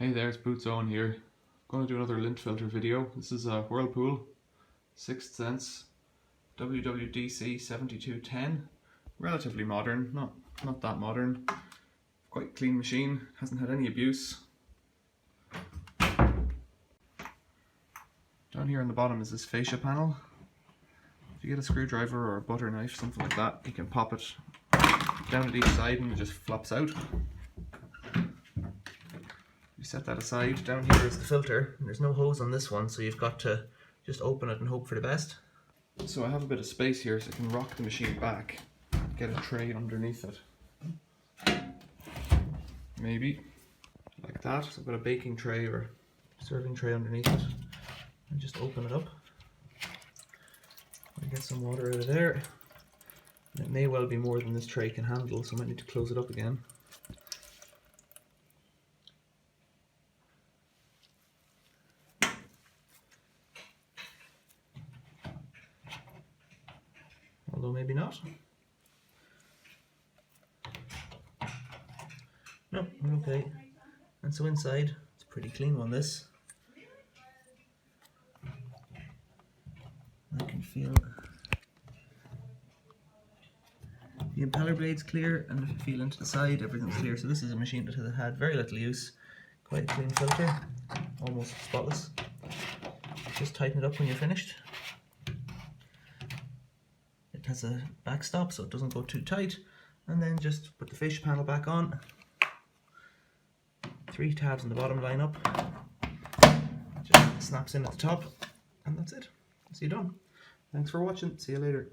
Hey there, it's Bootzone here. Going to do another lint filter video. This is a Whirlpool Sense WWDC7210. Relatively modern, not that modern. Quite clean machine, hasn't had any abuse. Down here on the bottom is this fascia panel. If you get a screwdriver or a butter knife, something like that, you can pop it down at each side and it just flops out. You set that aside. Down here is the filter, and there's no hose on this one, so you've got to just open it and hope for the best. So I have a bit of space here so I can rock the machine back, get a tray underneath it. Maybe like that. So I've got a baking tray or serving tray underneath it, and just open it up. I get some water out of there. It may well be more than this tray can handle, so I might need to close it up again. Although maybe not. No, we're okay. And so inside, it's a pretty clean one, this. I can feel the impeller blade's clear, and if you feel into the side, everything's clear. So this is a machine that has had very little use. Quite a clean filter, almost spotless. Just tighten it up when you're finished. It has a backstop so it doesn't go too tight, and then just put the fascia panel back on. 3 tabs in the bottom line up, just snaps in at the top, and that's it. So you're done. Thanks for watching, see you later.